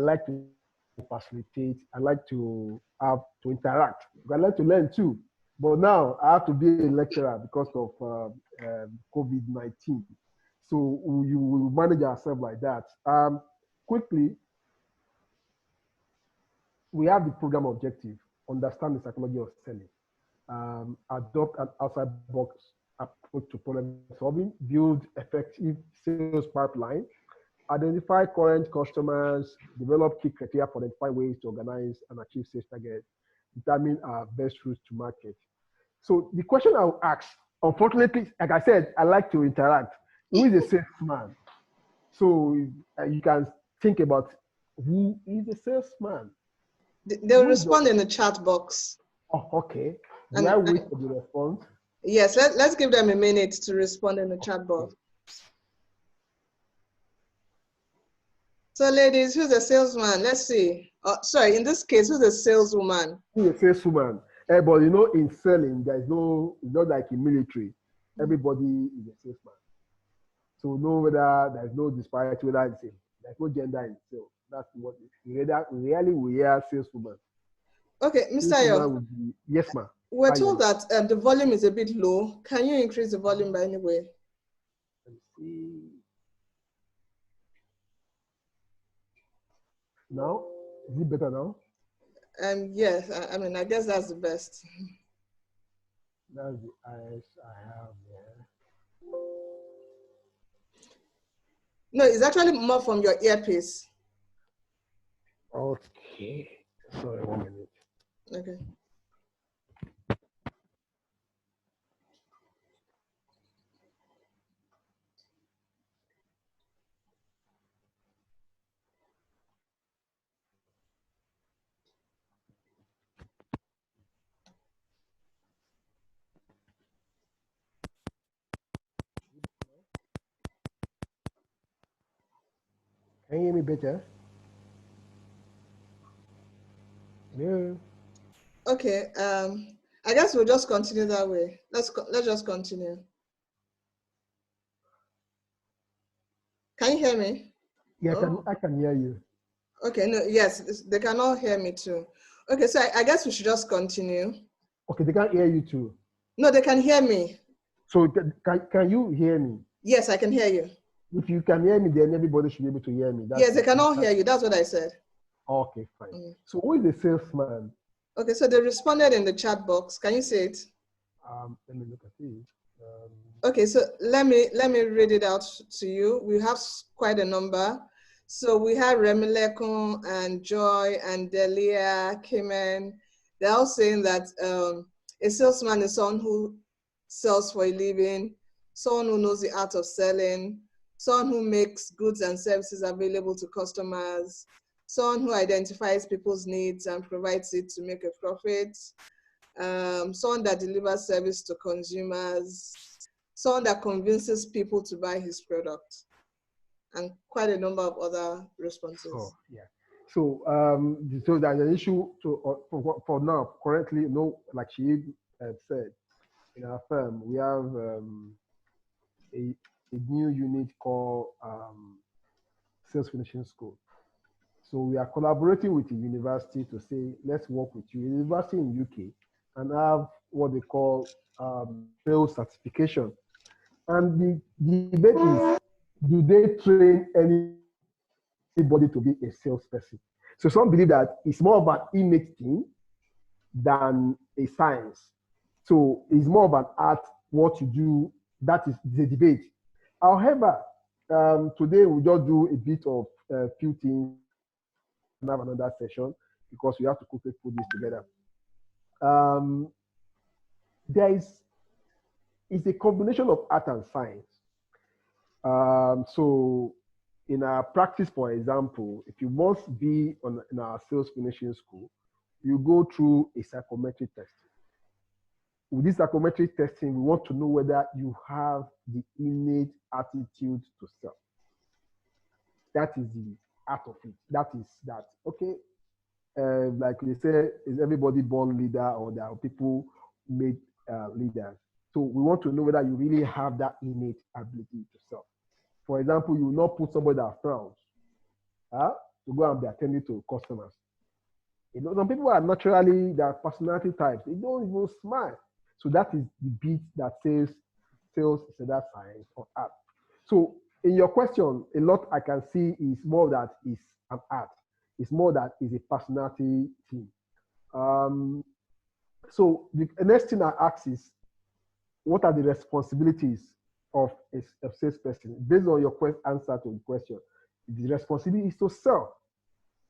like to facilitate. I like to have to interact. I like to learn too. But now I have to be a lecturer because of COVID-19. So we will manage ourselves like that. Quickly, we have the program objective: understand the psychology of selling, adopt an outside box approach to problem solving, build effective sales pipeline, identify current customers, develop key criteria for identifying ways to organize and achieve sales targets, determine our best routes to market. So the question I'll ask, unfortunately, like I said, I like to interact. Who is a salesman? So you can think about who is a salesman. They'll respond in the chat box. Oh, okay. Do I wait for the response? Yes, let's give them a minute to respond in the chat box. So ladies, who's a salesman? Let's see. Sorry, in this case, who's a saleswoman? Who's a saleswoman? But you know, in selling, there's no, it's not like in military. Everybody is a salesman. So no whether there's no disparity, whether it's there's no gender in sales. That's what we are saleswoman. Okay, Mr. Ayo. Yes, ma'am. We're told that the volume is a bit low. Can you increase the volume by any way? Let me see. Now, is it better now? Yes, I mean, I guess that's the best. That's the eyes I have there. No, it's actually more from your earpiece. Okay. Sorry, 1 minute. Okay. Can you hear me better? Yeah. Okay. I guess we'll just continue that way. Let's just continue. Can you hear me? Yeah, I can hear you. Okay. No. Yes, they can all hear me too. Okay. So I guess we should just continue. Okay, they can't hear you too. No, they can hear me. So can you hear me? Yes, I can hear you. If you can hear me, then everybody should be able to hear me. Yes, they can all hear you. That's what I said. Okay, fine. So who is the salesman? Okay, so they responded in the chat box. Can you see it? Let me look at it. Okay, so let me read it out to you. We have quite a number. So we have Remilekun and Joy and Delia, Kimen. They're all saying that a salesman is someone who sells for a living, someone who knows the art of selling, someone who makes goods and services available to customers, someone who identifies people's needs and provides it to make a profit, someone that delivers service to consumers, someone that convinces people to buy his product, and quite a number of other responses. Oh, yeah. So, so there's an issue for now, currently, like she said, in our firm, we have a new unit called Sales Finishing School. So we are collaborating with the university to say, let's work with you, university in UK, and have what they call sales certification. And the debate is, do they train anybody to be a salesperson? So some believe that it's more of an innate thing than a science. So it's more of an art, what you do, that is the debate. However, today we just do a bit of a few things and have another session because we have to quickly put this together. It's a combination of art and science. So in our practice, for example, if you must be in our sales finishing school, you go through a psychometric test. With this psychometric testing, we want to know whether you have the innate attitude to sell. That is the art of it. That is that. Okay. Like they say, is everybody born leader or there are people made leaders? So we want to know whether you really have that innate ability to sell. For example, you will not put somebody that frowns. to go and be attending to customers. You know, some people are naturally their personality types. They don't even smile. So that is the bit that says sales is either science or art. So in your question, a lot I can see is more that is an art. It's more that is a personality thing. Um, so the next thing I ask is, what are the responsibilities of a salesperson? Based on your answer to the question, the responsibility is to sell.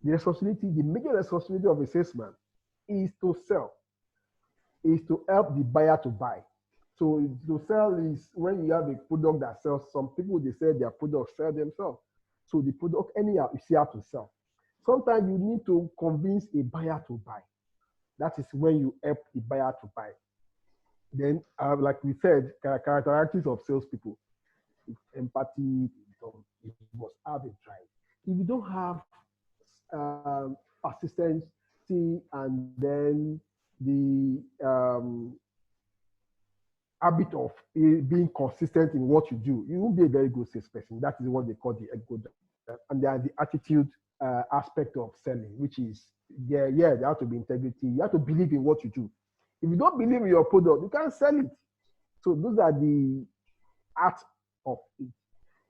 The responsibility, the major responsibility of a salesman is to sell, is to help the buyer to buy. So to sell is when you have a product that sells. Some people, they sell their product, sell themselves. So the product, anyhow, you see how to sell. Sometimes you need to convince a buyer to buy. That is when you help the buyer to buy. Then, like we said, characteristics of salespeople, it's empathy, it must have a drive. If you don't have persistency and then the habit of being consistent in what you do, you won't be a very good salesperson. That is what they call the ego. And there are the attitude aspect of selling, which is, there have to be integrity. You have to believe in what you do. If you don't believe in your product, you can't sell it. So those are the art of it.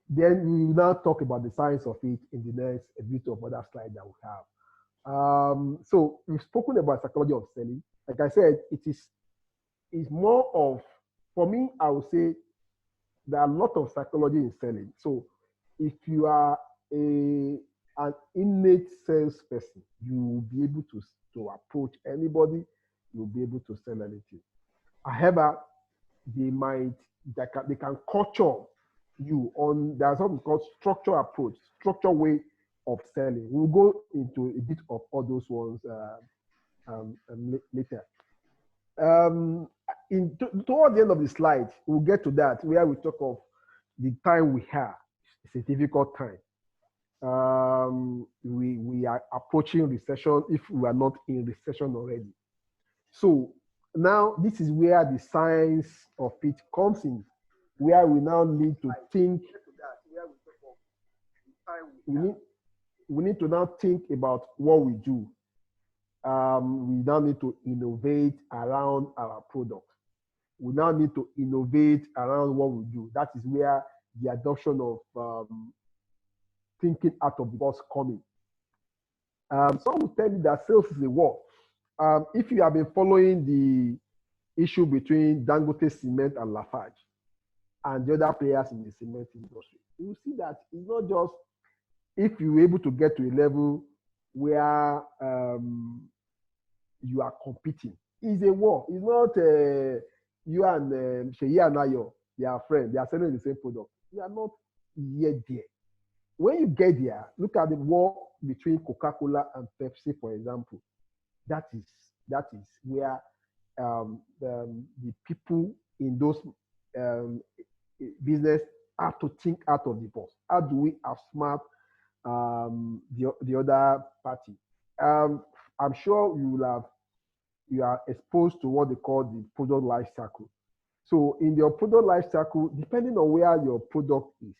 Then we will now talk about the science of it in the next bit of other slides that we have. So we've spoken about psychology of selling. Like I said, it's more of, for me, I would say there are a lot of psychology in selling. So if you are an innate salesperson, you will be able to approach anybody, you'll be able to sell anything. However, they can culture you on, there's something called structure approach, structure way of selling. We'll go into a bit of all those ones later. Toward the end of the slide, we'll get to that, where we talk of the time we have. It's a difficult time. We are approaching recession if we are not in recession already. So now this is where the science of it comes in, where we now need to think. We need to now think about what we do. We now need to innovate around our product. We now need to innovate around what we do. That is where the adoption of thinking out of the box coming. Some will tell you that sales is a war. If you have been following the issue between Dangote Cement and Lafarge and the other players in the cement industry, you will see that it's not just if you're able to get to a level where you are competing. It's a war. It's not you and Sheyi and Ayo, they are friends. They are selling the same product. We are not yet there. When you get there, look at the war between Coca-Cola and Pepsi, for example. That is where the people in those business have to think out of the box. How do we outsmart the other party? I'm sure you are exposed to what they call the product life cycle. So in your product life cycle, depending on where your product is,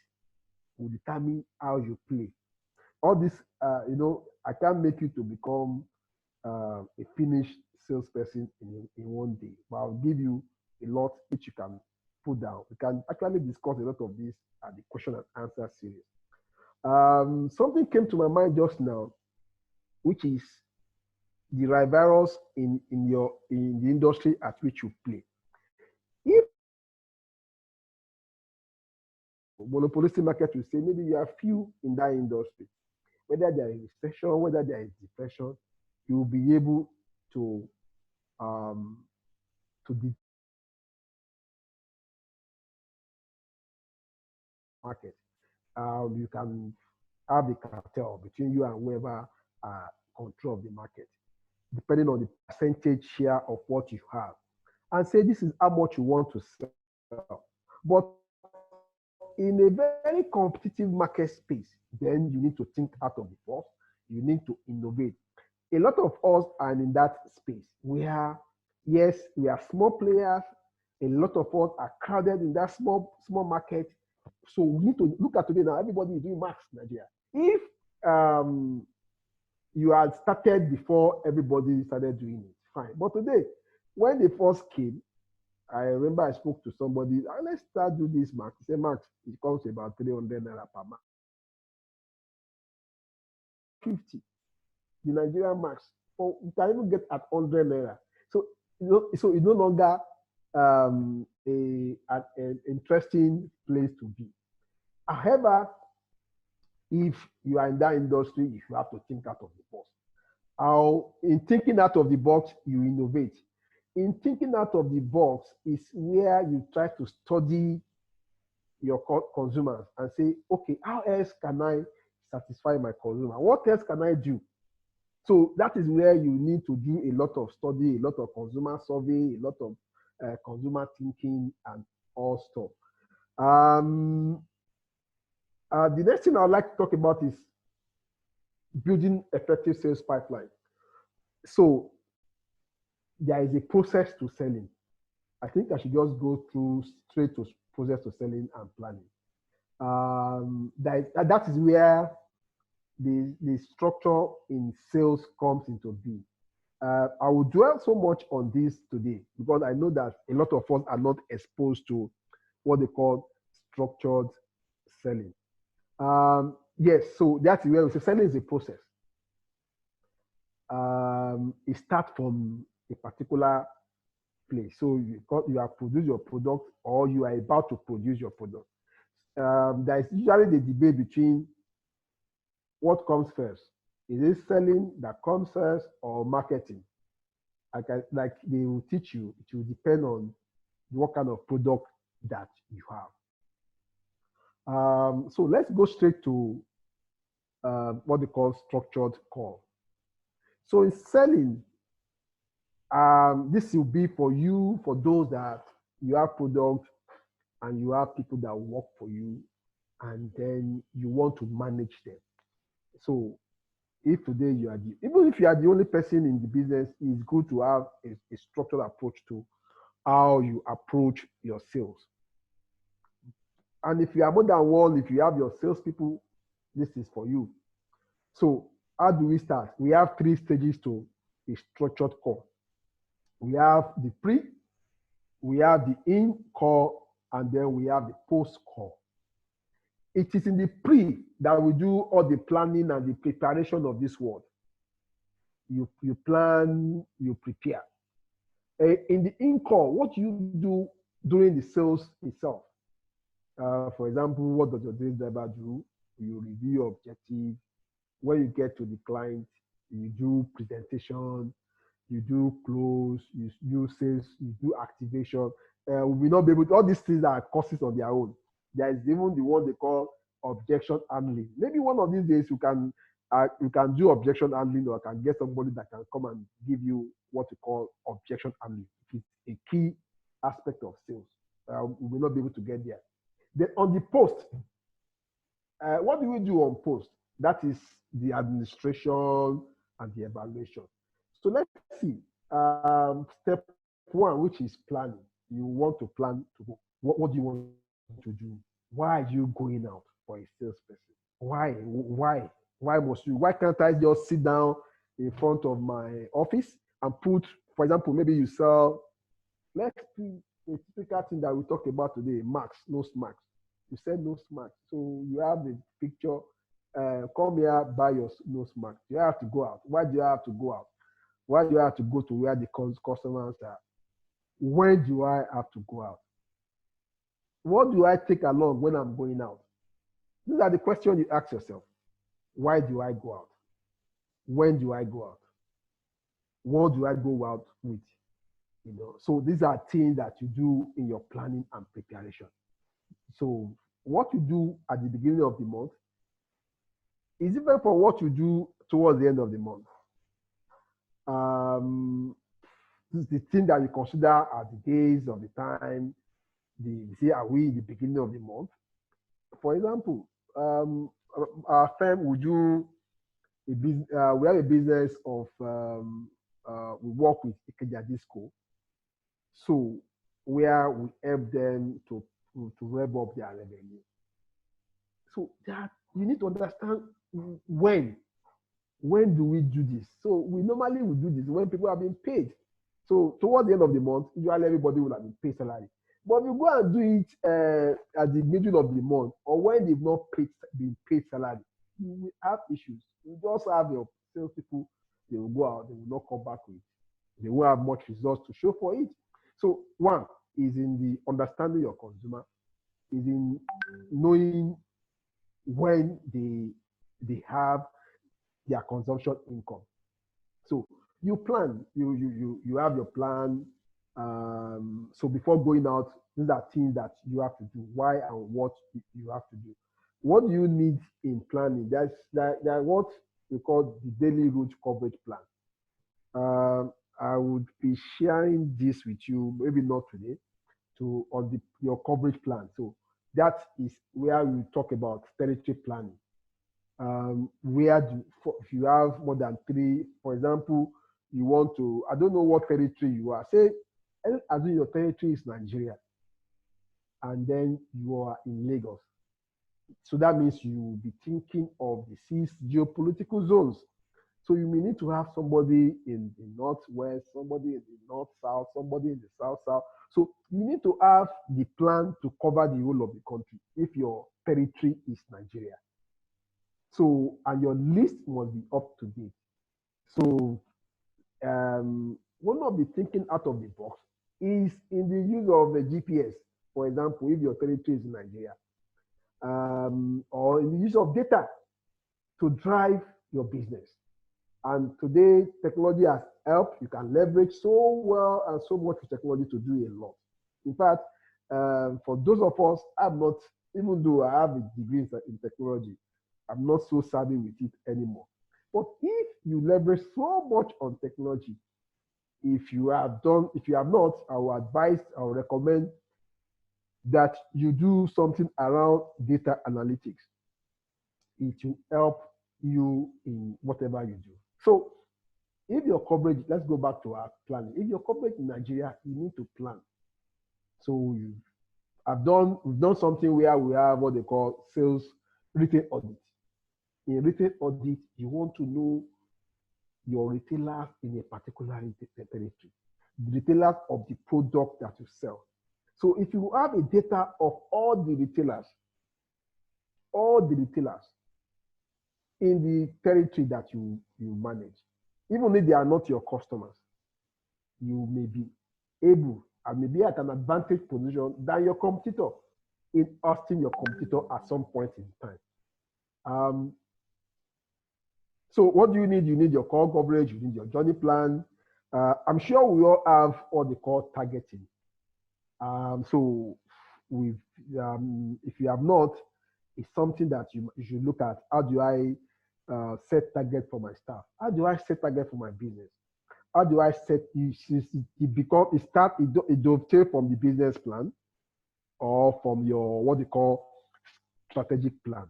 will determine how you play. All this, I can't make you to become a finished salesperson in one day, but I'll give you a lot which you can put down. We can actually discuss a lot of this at the question and answer series. Something came to my mind just now, which is the rivals in the industry at which you play. If monopolistic market will say maybe you are few in that industry, whether there is recession, whether there is depression, you will be able to market. You can have a cartel between you and whoever control of the market, depending on the percentage share of what you have, and say this is how much you want to sell. But in a very competitive market space, then you need to think out of the box. You need to innovate. A lot of us are in that space where, yes, we are small players. A lot of us are crowded in that small market. So we need to look at today now. Everybody is doing max Nigeria. If you had started before everybody started doing it. Fine. But today, when they first came, I remember I spoke to somebody, let's start do this, Max. He said, Max, it costs about 300 naira per month. 50, the Nigerian Max. Or you can even get at 100 naira. So, so it's no longer an interesting place to be. However, if you are in that industry, if you have to think out of the box. How in thinking out of the box, you innovate. In thinking out of the box is where you try to study your consumers and say, okay, how else can I satisfy my consumer? What else can I do? So that is where you need to do a lot of study, a lot of consumer survey, a lot of consumer thinking and all stuff. The next thing I'd like to talk about is building effective sales pipeline. So there is a process to selling. I think I should just go through straight to process to selling and planning. That is where the structure in sales comes into being. I will dwell so much on this today because I know that a lot of us are not exposed to what they call structured selling. Yes, so that's where we say selling is a process. It starts from a particular place. So you have produced your product or you are about to produce your product. There is usually the debate between what comes first. Is it selling that comes first or marketing? Like they will teach you, it will depend on what kind of product that you have. So let's go straight to what they call structured call. So in selling, this will be for you, for those that you have product and you have people that work for you, and then you want to manage them. So if today you are even if you are the only person in the business, it's good to have a structured approach to how you approach your sales. And if you are more than one, if you have your salespeople, this is for you. So how do we start? We have 3 stages to a structured call. We have the pre, we have the in call, and then we have the post call. It is in the pre that we do all the planning and the preparation of this work. You plan, you prepare. In the in call, what you do during the sales itself. For example, what does your sales driver do? You review your objective. When you get to the client, you do presentation, you do close, you do sales, you do activation. We will not be able to, all these things are courses on their own. There is even the one they call objection handling. Maybe one of these days you can do objection handling, or can get somebody that can come and give you what we call objection handling. It's a key aspect of sales. We will not be able to get there. Then on the post, what do we do on post? That is the administration and the evaluation. So let's see. Step 1, which is planning. You want to plan to go. What do you want to do? Why are you going out for a salesperson? Why? Why must you? Why can't I just sit down in front of my office and put, for example, maybe you sell, let's do a typical thing that we talked about today, Max, no smacks. You said no smacks. So you have the picture, come here, buy your no smacks. You have to go out. Why do you have to go out? Why do you have to go to where the customers are? When do I have to go out? What do I take along when I'm going out? These are the questions you ask yourself. Why do I go out? When do I go out? What do I go out with? You know, so these are things that you do in your planning and preparation. So what you do at the beginning of the month is different from what you do towards the end of the month. This is the thing that you consider are the days of the time. Are we in the beginning of the month? For example, our firm will do a business. We have a business of we work with Ikeja Disco, so where we help them to rev up their revenue. So that you need to understand when when do we do this? So we normally will do this when people have been paid. So towards the end of the month, usually everybody will have been paid salary. But if you go and do it at the middle of the month or when they've not been paid salary, you will have issues. You just have your salespeople, they will go out, they will not come back with it. They won't have much results to show for it. So one is in the understanding your consumer, is in knowing when they have their consumption income. So you plan, you have your plan. So before going out, these are things that you have to do. Why and what you have to do. What do you need in planning? That's what we call the daily route coverage plan. I would be sharing this with you, maybe not today, on your coverage plan. So that is where we talk about territory planning. If you have more than 3, for example, you want to, I don't know what territory you are. Say, as your territory is Nigeria, and then you are in Lagos. So that means you will be thinking of the 6 geopolitical zones. So you may need to have somebody in the northwest, somebody in the north-south, somebody in the south-south. So you need to have the plan to cover the whole of the country if your territory is Nigeria. So, and your list must be up to date. So, one of the thinking out of the box is in the use of the GPS. For example, if your territory is in Nigeria, or in the use of data to drive your business. And today, technology has helped. You can leverage so well and so much with technology to do a lot. In fact, for those of us, I'm not, even though I have a degree in technology, I'm not so savvy with it anymore. But if you leverage so much on technology, if you have not, I will recommend that you do something around data analytics. It will help you in whatever you do. So if your coverage, let's go back to our planning. If your coverage in Nigeria, you need to plan. So we've done something where we have what they call sales retail audit. In retail audit, you want to know your retailers in a particular territory, the retailers of the product that you sell. So if you have a data of all the retailers in the territory that you manage, even if they are not your customers, you may be able and maybe at an advantage position than your competitor in ousting your competitor at some point in time. So what do you need? You need your core coverage, you need your journey plan. I'm sure we all have what they call targeting. So if you have not, it's something that you should look at. How do I set target for my staff? How do I set target for my business? How do I set it dovetail from the business plan or from your what they call strategic plan?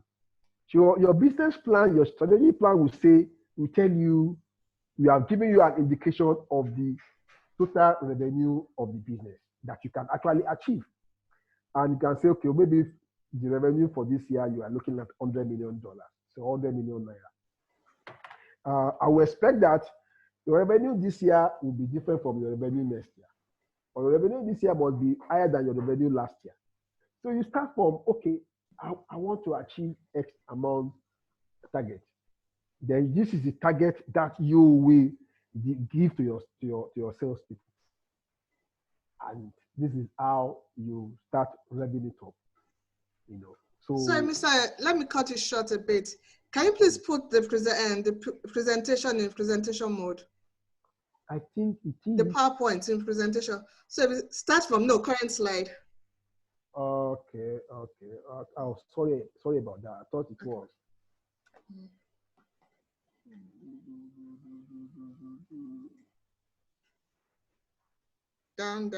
So your business plan, your strategic plan will tell you, we have given you an indication of the total revenue of the business that you can actually achieve. And you can say, okay, maybe the revenue for this year, you are looking at $100 million, so 100 million naira. I will expect that your revenue this year will be different from your revenue next year. Or your revenue this year must be higher than your revenue last year. So you start from, okay, I want to achieve X amount target. Then this is the target that you will give to your salespeople. And this is how you start revving it up. So Mr. Let me cut it short a bit. Can you please put the presentation in presentation mode? I think it is. The PowerPoint in presentation. So start from current slide. Okay. Oh, sorry about that. I thought it was. Down.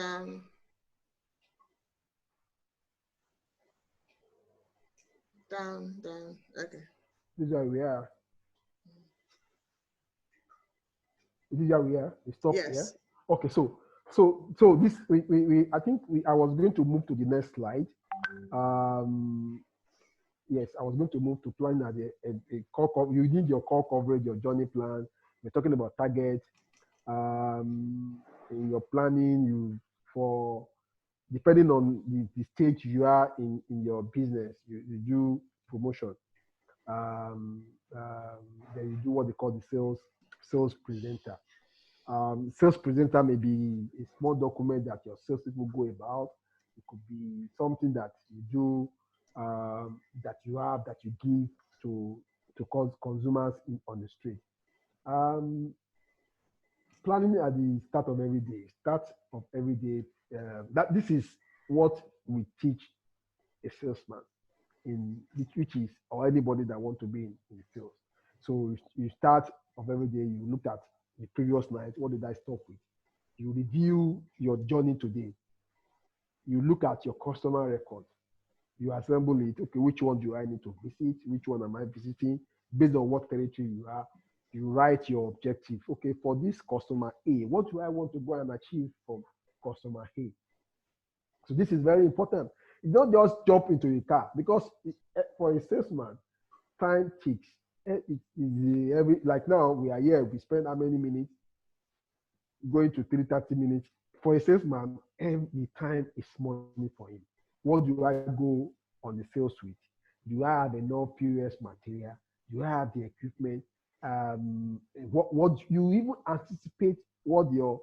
Okay. This is where we are. This is where we are. We stop here. Yes. Okay. So this I think I was going to move to the next slide. yes, I was going to move to planning at a core. You need your core coverage, your journey plan. We're talking about targets. In your planning, you for depending on the stage you are in your business, you do promotion. Um, then you do what they call the sales presenter. Sales presenter may be a small document that your salespeople go about. It could be something that you do, that you have, that you give to consumers on the street. Um, Planning at the start of every day. Start of every day. That this is what we teach a salesman in which is or anybody that want to be in sales. So you start of every day. You look at the previous night. What did I stop with? You review your journey today. You look at your customer record. You assemble it. Okay, which one do I need to visit? Which one am I visiting? Based on what territory you are, you write your objective. Okay, for this customer A, what do I want to go and achieve from customer A? So this is very important. You don't just jump into a car because for a salesman, time ticks. Every like now we are here. We spend how many minutes going to 30 minutes. For a salesman, every time is money for him. What do I go on the sales suite? Do I have enough POS material? Do I have the equipment? What you even anticipate what your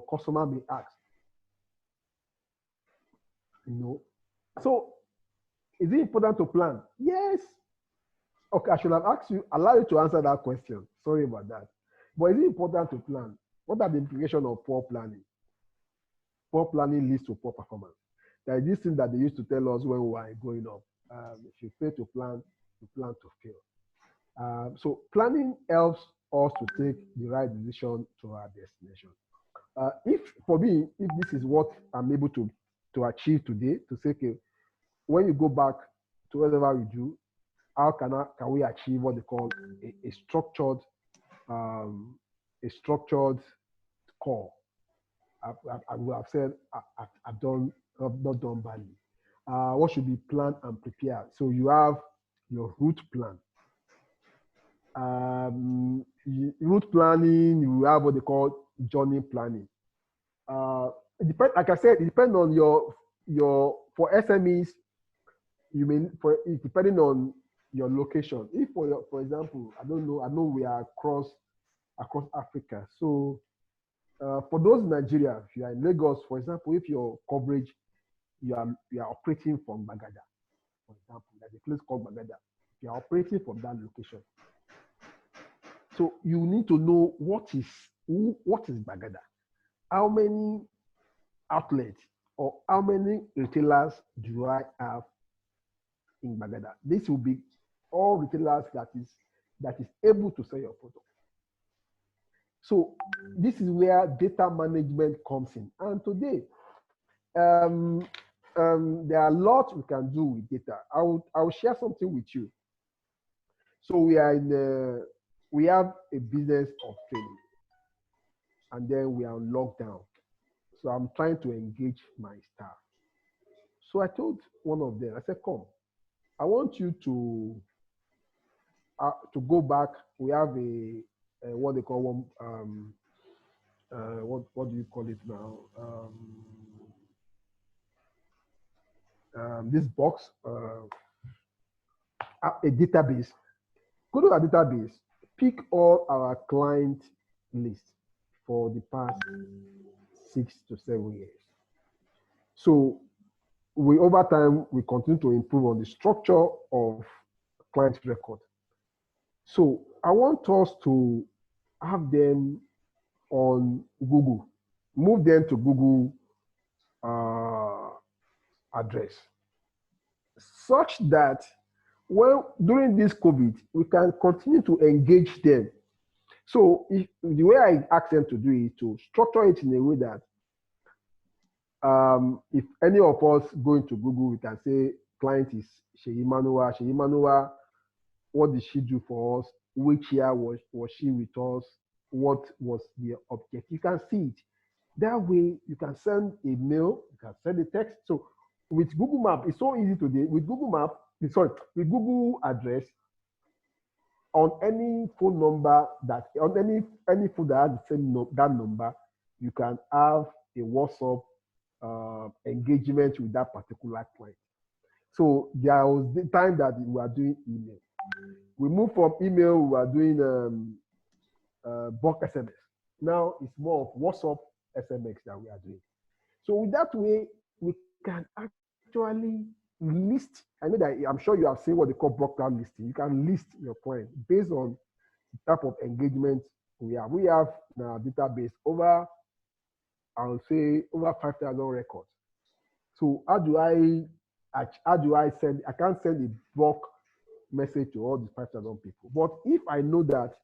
customer may ask? You know, so is it important to plan? Yes. Okay, I should have asked you, allow you to answer that question. Sorry about that. But is it important to plan? What are the implications of poor planning? Poor planning leads to poor performance. There is this thing that they used to tell us when we were growing up. If you fail to plan, you plan to fail. So planning helps us to take the right decision to our destination. If for me, if this is what I'm able to achieve today, to say, okay, when you go back to whatever we do, how can we achieve what they call a structured core? I will have said I've not done badly. What should be planned and prepared? So you have your route plan. Route planning, you have what they call journey planning. It depends, like I said, it depends on your for SMEs, you mean for it depending on your location. If for example, I know we are across Africa. So for those in Nigeria, if you are in Lagos, for example, if your coverage you are operating from Bagada, for example, there's a place called Bagada. You are operating from that location. So you need to know what is Bagada, how many outlets or how many retailers do I have in Bagada. This will be all retailers that is able to sell your product. So this is where data management comes in. And today, there are a lot we can do with data. I will share something with you. So we have a business of training, and then we are on lockdown. So I'm trying to engage my staff. So I told one of them, I said, come, I want you to go back. We have what they call one, what do you call it now? This box, a database. Go to our database, pick all our client lists for the past 6 to 7 years. So over time, we continue to improve on the structure of client record. So I want us to have them on Google, move them to Google address, such that during this COVID, we can continue to engage them. So the way I ask them to do it, to structure it in a way that if any of us go into Google, we can say client is Sheyi Manua. Sheyi Manua, what did she do for us? Which year was she with us? What was the object? You can see it. That way, you can send a mail, you can send a text. So with Google Map, it's so easy today. With Google Map, the Google address on any phone number on any phone that has the same that number, you can have a WhatsApp engagement with that particular client. So there was the time that we were doing email. We moved from email, we were doing bulk SMS. Now it's more of WhatsApp SMS that we are doing. So with that way, we can actually list. I know that I'm sure you have seen what they call broker listing. You can list your client based on the type of engagement we have. We have in our database over, I would say, over 5,000 records. So how do I send? I can't send a bulk message to all these 5,000 people. But if I know that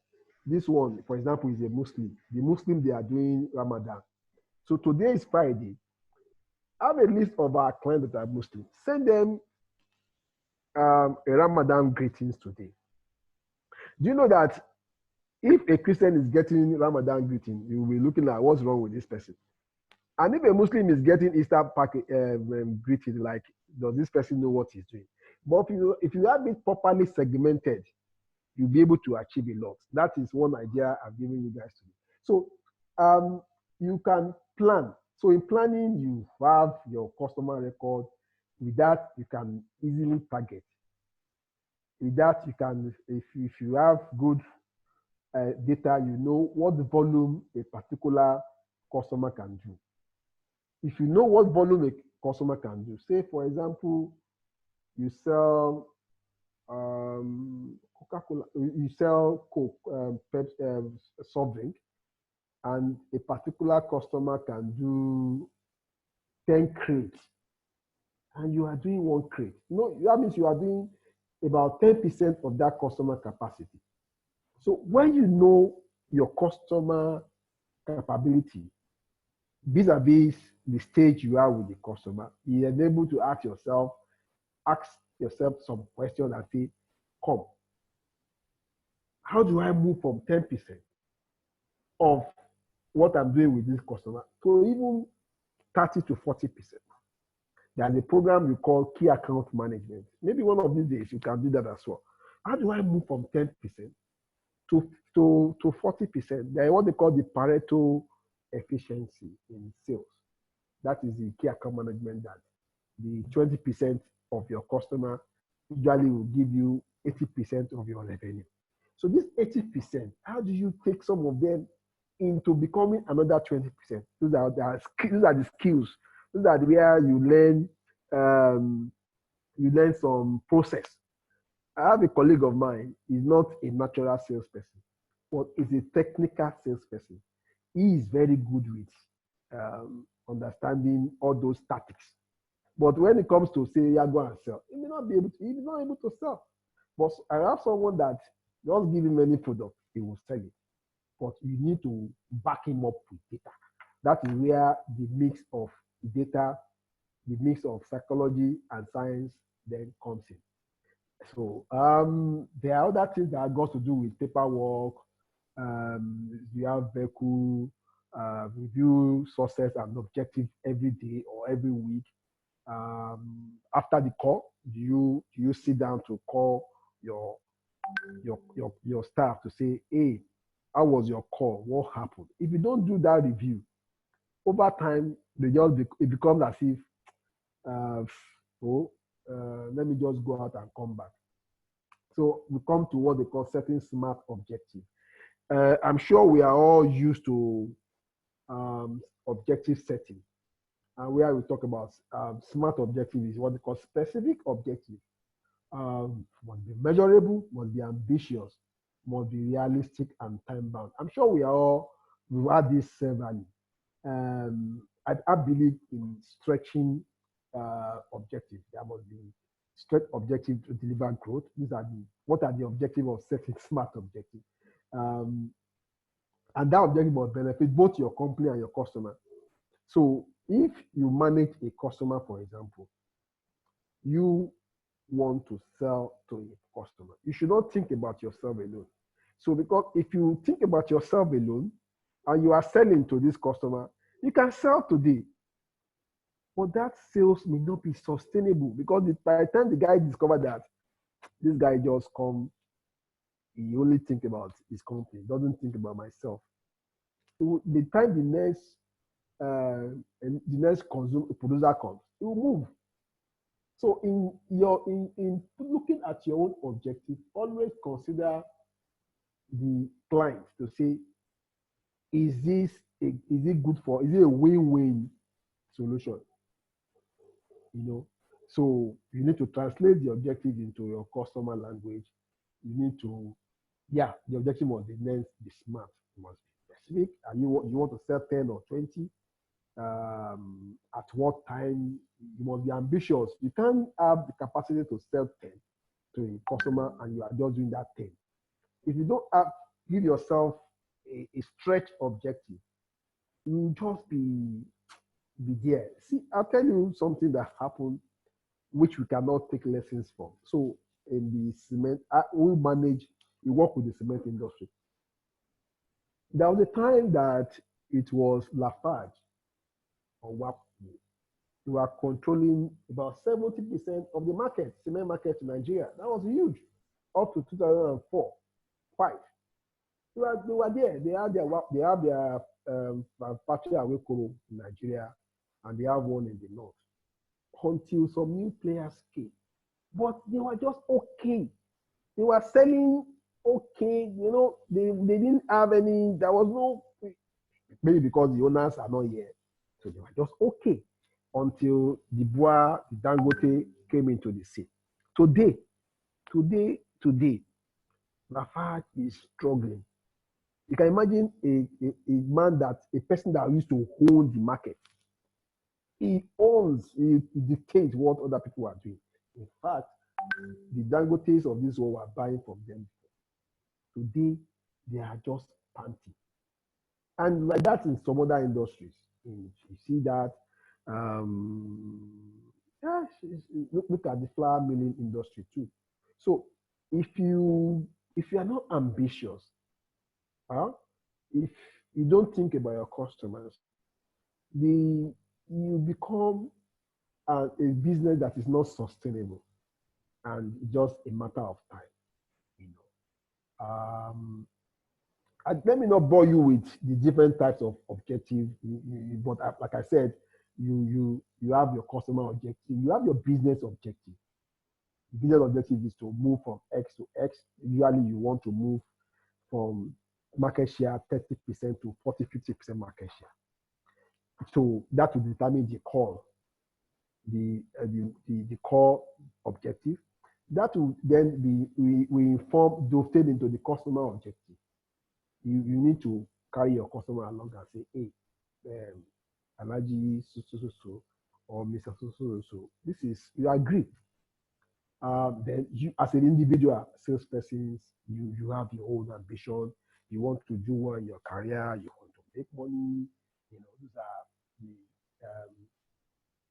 this one, for example, is a Muslim, the Muslim, they are doing Ramadan. So today is Friday. I have a list of our clients that are Muslim. Send them a Ramadan greetings today. Do you know that if a Christian is getting Ramadan greeting, you will be looking at what's wrong with this person. And if a Muslim is getting Easter greeting, like, does this person know what he's doing? But if you have it properly segmented, you'll be able to achieve a lot. That is one idea I've given you guys today. So you can plan. So in planning, you have your customer record. With that, you can easily target. With that, you can, if you have good data, you know what volume a particular customer can do. If you know what volume a customer can do, say for example, you sell Coca-Cola, you sell Coke, soft drink, and a particular customer can do 10 crates, and you are doing 1 crate. No, that means you are doing about 10% of that customer capacity. So when you know your customer capability, vis-a-vis the stage you are with the customer, you are able to ask yourself some questions and say, come, how do I move from 10% of what I'm doing with this customer to even 30 to 40%? There's a program we call key account management. Maybe one of these days you can do that as well. How do I move from 10% to 40%? There is what they call the Pareto efficiency in sales. That is the key account management, that the 20% of your customer usually will give you 80% of your revenue. So this 80%, how do you take some of them into becoming another 20%? Those are the skills. Those are where you learn some process. I have a colleague of mine. He's not a natural salesperson, but he's a technical salesperson. He is very good with understanding all those tactics. But when it comes to say, yeah, go and sell, he may not be able to sell. But I have someone that just give him any product, he will sell it. But you need to back him up with data. That is where the mix of data, the mix of psychology and science then comes in. So there are other things that are got to do with paperwork. You have vehicle, review sources and objectives every day or every week. After the call, do you sit down to call your staff to say, hey, how was your call? What happened? If you don't do that review, over time, it becomes as if, let me just go out and come back. So we come to what they call setting smart objectives. I'm sure we are all used to objective setting. And where we talk about smart objective is what they call specific objective. Must be measurable, must be ambitious, must be realistic and time bound. I'm sure we've had this severally. I believe in stretching objectives. There must be stretch objective to deliver growth. What are the objectives of setting smart objectives? And that objective must benefit both your company and your customer. So if you manage a customer, for example, you want to sell to a customer, you should not think about yourself alone. So because if you think about yourself alone and you are selling to this customer, you can sell today. but that sales may not be sustainable because by the time the guy discovered that, this guy just come, he only think about his company, doesn't think about myself. So the time the next producer comes, it will move. So in looking at your own objective, always consider the client to say, is it good for, is it a win-win solution? You know, so you need to translate the objective into your customer language. You need to, yeah, the objective must be smart, it must be specific. And you want to sell 10 or 20. At what time? You must be ambitious. You can't have the capacity to sell 10 to a customer and you are just doing that 10. If you don't give yourself a stretch objective, you just be there. See, I'll tell you something that happened which we cannot take lessons from. So in the cement, we work with the cement industry. There was a time that it was Lafarge or WAPO. They were controlling about 70% of the market, cement market in Nigeria. That was huge, up to 2004, 5. They were there. They have their factory at Awekoro in Nigeria, and they have one in the north. Until some new players came, but they were just okay. They were selling okay. You know, they didn't have any. There was no, maybe because the owners are not here, so they were just okay until the Bois, the Dangote came into the scene. Today, Lafarge is struggling. You can imagine a person that used to own the market. He dictates what other people are doing. In fact, the Dangotes of this world were buying from them. Today, they are just panting. And like that in some other industries. You see that, look at the flour milling industry too. So if you are not ambitious, if you don't think about your customers, you become a business that is not sustainable, and just a matter of time. You know, let me not bore you with the different types of objectives, but like I said, you have your customer objective, you have your business objective. The business objective is to move from X to X. Usually, you want to move from market share 30% to 40-50% market share. So that will determine the core, the core objective. That will then be we dovetail into the customer objective. You need to carry your customer along and say, hey, Alaji so or Mr. So. This is, you agree. Then you, as an individual salesperson, you have your own ambition. You want to do well in your career. You want to make money. You know, these are the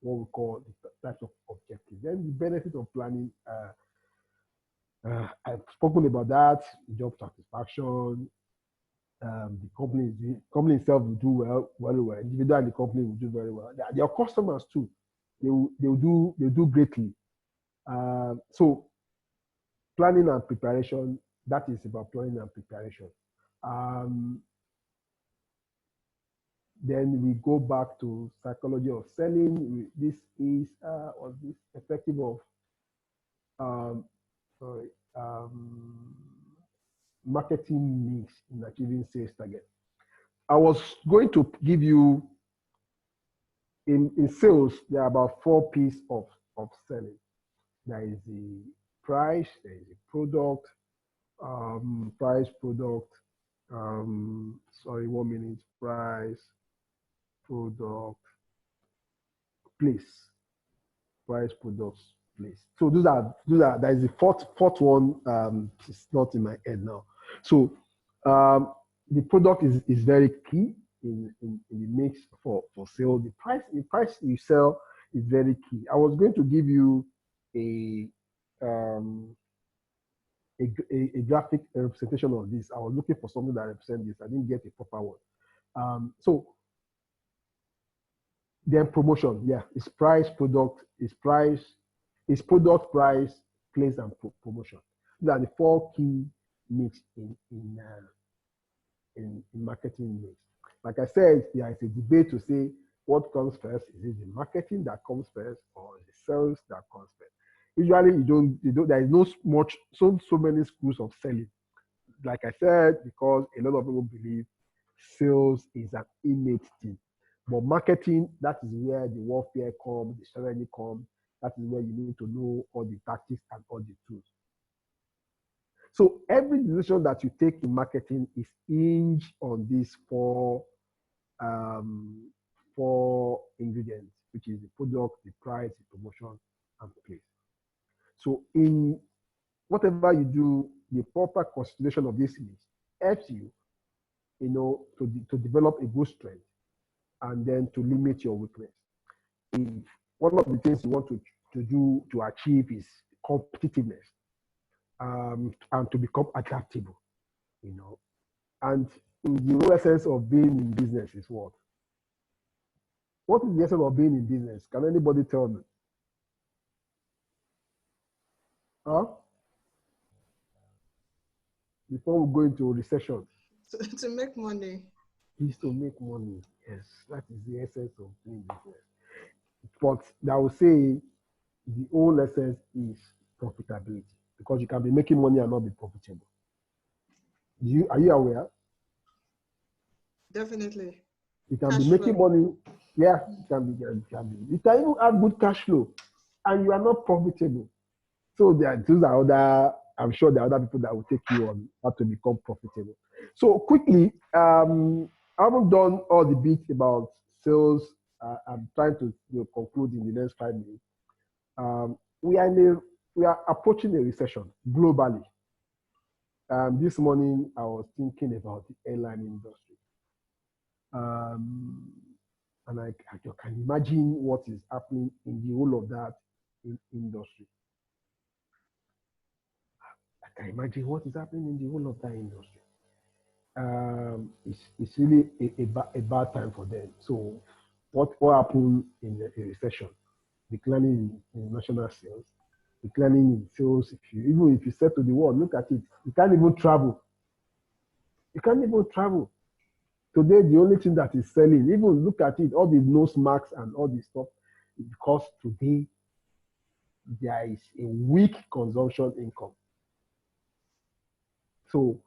what we call the types of objectives. Then the benefit of planning. I've spoken about that. Job satisfaction. The company itself will do very well. Individual and the company will do very well. Their customers too, they'll do greatly. So planning and preparation, that is about planning and preparation. Then we go back to psychology of selling. This is this effective of marketing mix in achieving sales target. I was going to give you in sales, there are about 4 P's of selling. There is the price, there is the product, price, product, price, product, place. Price, products, place. So those are there is the fourth one, it's not in my head now. So the product is very key in the mix for sale. The price you sell is very key. I was going to give you a graphic representation of this. I was looking for something that represents this. I didn't get a proper one. So Then promotion, yeah, it's price, product, it's product, price, place, and promotion. These are the four key mix in marketing mix. Like I said, there is a debate to say what comes first. Is it the marketing that comes first or the sales that comes first? Usually, you don't. There is no much so many schools of selling. Like I said, because a lot of people believe sales is an innate thing. But marketing, that is where the warfare comes, the strategy comes. That is where you need to know all the tactics and all the tools. So every decision that you take in marketing is hinged on these four ingredients, which is the product, the price, the promotion, and the place. So in whatever you do, the proper consideration of this list helps you, to develop a good strength and then to limit your weakness. If one of the things you want to do to achieve is competitiveness, and to become adaptable, And the real essence of being in business is what? What is the essence of being in business? Can anybody tell me? Huh? Before we go into recession. To make money. Is to make money. Yes, that is the essence of being business. But I would say the whole essence is profitability, because you can be making money and not be profitable. Are you aware? Definitely. You can be making money. Yeah, it can be. You can even have good cash flow, and you are not profitable. So those are other. I'm sure there are other people that will take you on how to become profitable. So quickly, I haven't done all the bits about sales. I'm trying to conclude in the next 5 minutes. We are approaching a recession globally. This morning I was thinking about the airline industry. And I can imagine what is happening in the whole of that industry. I can imagine what is happening in the whole of that industry. It's really a bad time for them. So what happened in a recession? Declining in national sales, declining in sales. Even if you said to the world, look at it, you can't even travel. You can't even travel. Today, the only thing that is selling, even look at it, all the nose marks and all this stuff, because today there is a weak consumption income. So,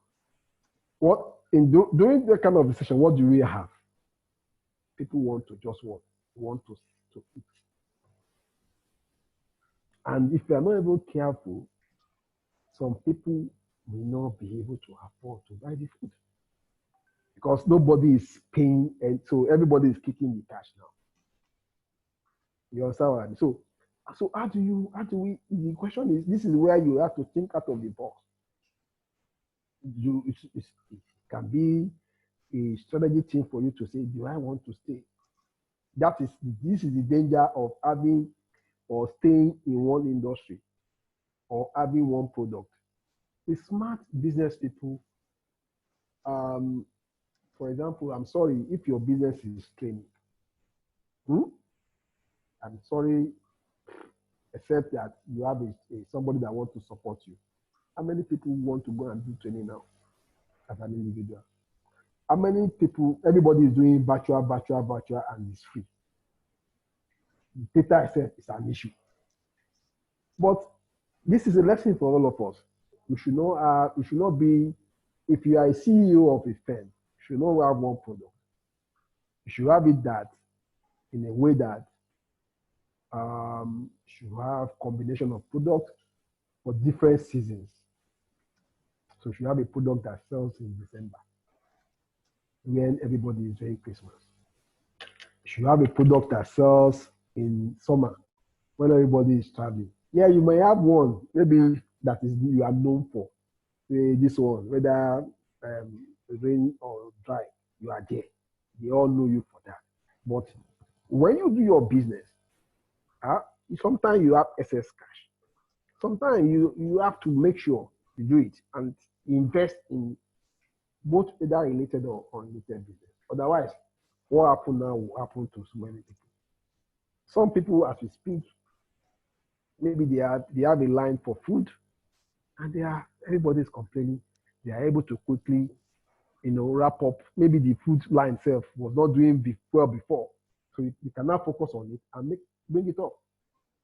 during that kind of recession, what do we have? People want to just want to eat. And if you are not even careful, some people will not be able to afford to buy the food, because nobody is paying, and so everybody is kicking the cash now. You understand what I mean? So how do we, the question is, this is where you have to think out of the box. It can be a strategy thing for you to say, do I want to stay? This is the danger of having or staying in one industry or having one product. The smart business people, for example, I'm sorry if your business is training. I'm sorry, except that you have somebody that wants to support you. How many people want to go and do training now as an individual? How many people? Everybody is doing virtual, and it's free. The data itself is an issue. But this is a lesson for all of us. We should not be, if you are a CEO of a firm, you should not have one product. You should have it that in a way that should have combination of products for different seasons. So you should have a product that sells in December when everybody is doing Christmas. You should have a product that sells in summer when everybody is traveling. Yeah, you may have one, maybe that is you are known for. Say this one, whether rain or dry, you are there. They all know you for that. But when you do your business, sometimes you have excess cash. Sometimes you have to make sure you do it and invest in both either related or unrelated business. Otherwise, what happened now will happen to so many people. Some people, as we speak, maybe they have a line for food, and everybody's complaining. They are able to quickly, wrap up. Maybe the food line itself was not doing well before, so you can now focus on it and bring it up.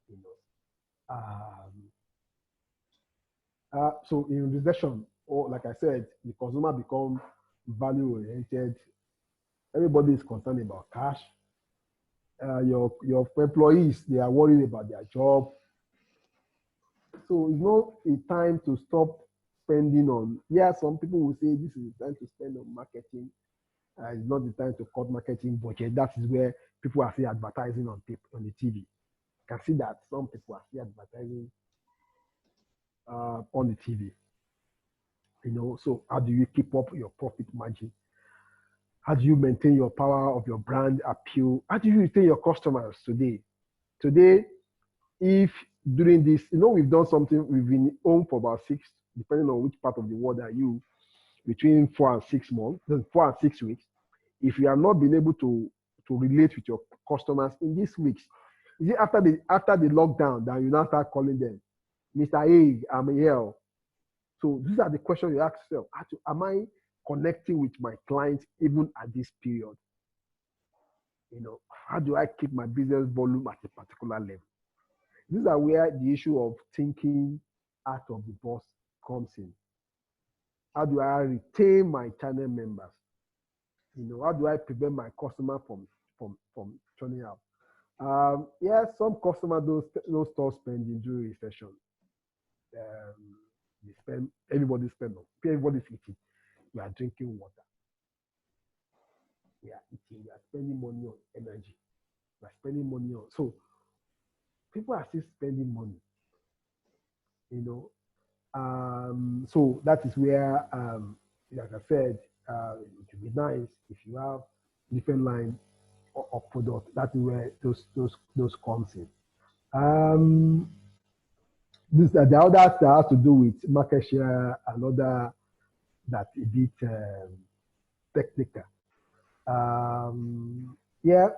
You know, so in recession, or like I said, the consumer become value oriented. Everybody is concerned about cash. Your employees, they are worried about their job. So it's not a time to stop spending on. Yeah, some people will say this is the time to spend on marketing. It's not the time to cut marketing budget. That is where people are still advertising on the TV. You can see that some people are still advertising on the TV. So how do you keep up your profit margin? How do you maintain your power of your brand appeal? How do you retain your customers today? Today, if during this, we've done something, we've been home for about 6, depending on which part of the world are you, between 4 and 6 months, 4 and 6 weeks. If you have not been able to relate with your customers in these weeks, is it after the lockdown that you now start calling them, Mr. A, I'm here? So these are the questions you ask yourself. Am I connecting with my clients even at this period? How do I keep my business volume at a particular level? These are where the issue of thinking out of the box comes in. How do I retain my channel members? How do I prevent my customer from turning out? Some customers don't stop spending during recession. Everybody's eating. We are drinking water. We are eating. We are spending money on energy. We are spending money on. So people are still spending money. So that is where, like I said, it would be nice if you have different line of product. That is where those comes in. The other that has to do with market share, another that a bit technical.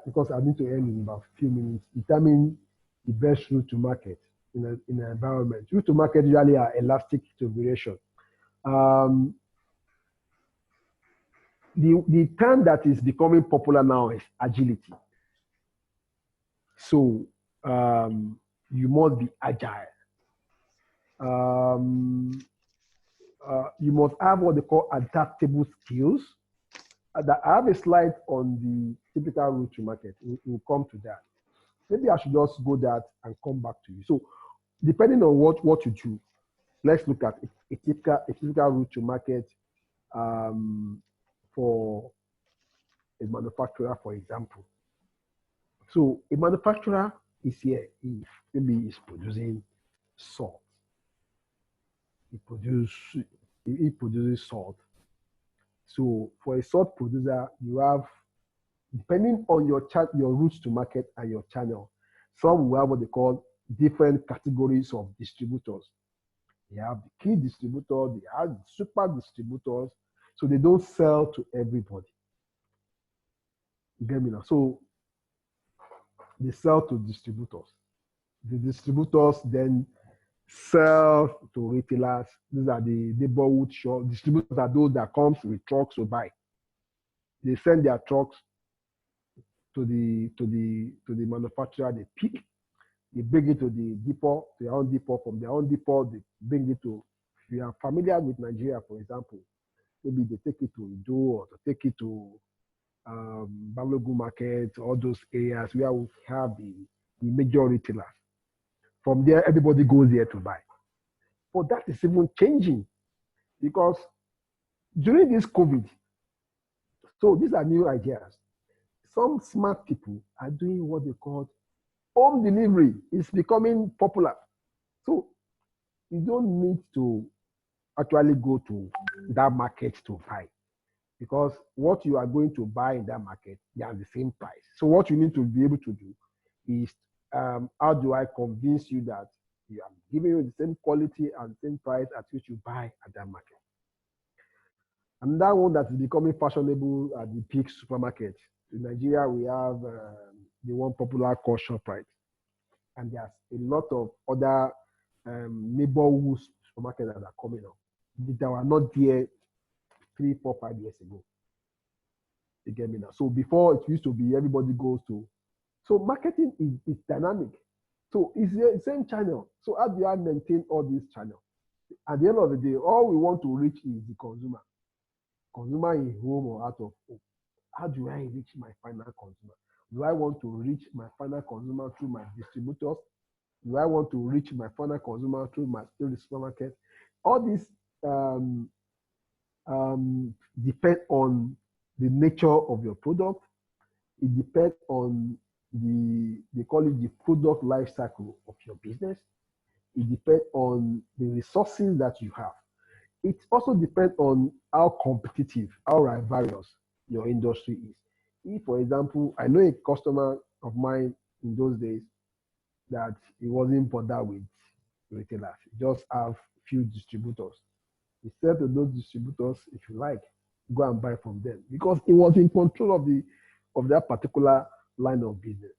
Because I need to end in about a few minutes. Determine the best route to market in an environment. Route to market usually are elastic to variation. The term that is becoming popular now is agility. So you must be agile. You must have what they call adaptable skills. I have a slide on the typical route to market. We'll come to that. Maybe I should just go that and come back to you. So depending on what you do, let's look at a typical route to market for a manufacturer, for example. So a manufacturer is here if maybe he's producing salt. He produces salt. So for a salt producer, you have, depending on your routes to market and your channel, some will have what they call different categories of distributors. They have the key distributor, they have the super distributors, so they don't sell to everybody. You get me now? So they sell to distributors. The distributors then sell to retailers. These are the neighborhood shop. Distributors are those that comes with trucks to buy. They send their trucks to the manufacturer. They pick. They bring it to the depot, to their own depot. From their own depot, they bring it to. If you are familiar with Nigeria, for example, maybe they take it to Ido or to take it to Balogun Market, all those areas where we have the major retailers. From there, everybody goes there to buy. But that is even changing because during this COVID, so these are new ideas. Some smart people are doing what they call home delivery. It's becoming popular. So you don't need to actually go to that market to buy because what you are going to buy in that market, they are the same price. So what you need to be able to do is how do I convince you that you are giving you the same quality and the same price at which you buy at that market? And that one that is becoming fashionable at the big supermarket. In Nigeria, we have the one popular called ShopRite. And there's a lot of other neighborhood supermarkets that are coming up that were not there 3, 4, 5 years ago. You get me now? So before it used to be everybody goes to. So marketing is dynamic. So it's the same channel. So how do I maintain all these channels? At the end of the day, all we want to reach is the consumer. Consumer in home or out of home. How do I reach my final consumer? Do I want to reach my final consumer through my distributors? Do I want to reach my final consumer through my supermarket? All these depend on the nature of your product. It depends on they call it the product life cycle of your business. It depends on the resources that you have. It also depends on how competitive, how rivalrous your industry is. If, for example, I know a customer of mine in those days that he wasn't bothered with retailers, he just have few distributors. He said to those distributors, if you like, go and buy from them, because he was in control of that particular line of business.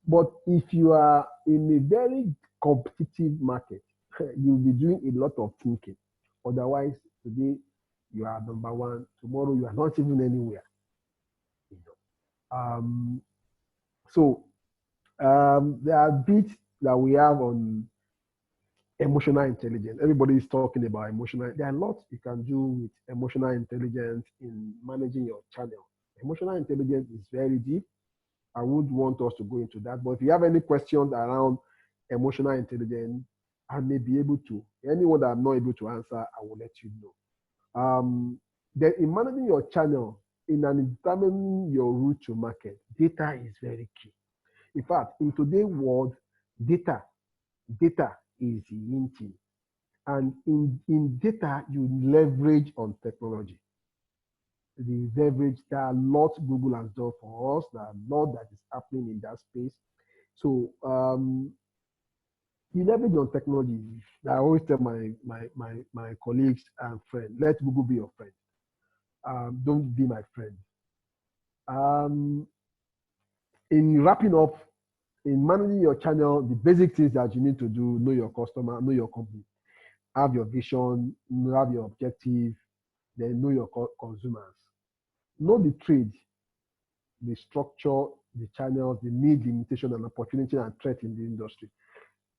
But if you are in a very competitive market, you'll be doing a lot of thinking. Otherwise, today you are number one, tomorrow you are not even anywhere. You know. There are bits that we have on emotional intelligence. Everybody is talking about emotional. There are lots you can do with emotional intelligence in managing your channel. Emotional intelligence is very deep. I would want us to go into that. But if you have any questions around emotional intelligence, I may be able to. Anyone that I'm not able to answer, I will let you know. Then in managing your channel, in determining your route to market, data is very key. In fact, in today's world, data is the in thing. And in data, you leverage on technology. The leverage, there are lots Google has done for us. There are lots that is happening in that space. So you leverage on technology. I always tell my colleagues and friends, let Google be your friend. Don't be my friend. In wrapping up, in managing your channel, the basic things that you need to do: know your customer, know your company, have your vision, have your objective, then know your consumers. Know the trade, the structure, the channels, the need, limitation, and opportunity and threat in the industry.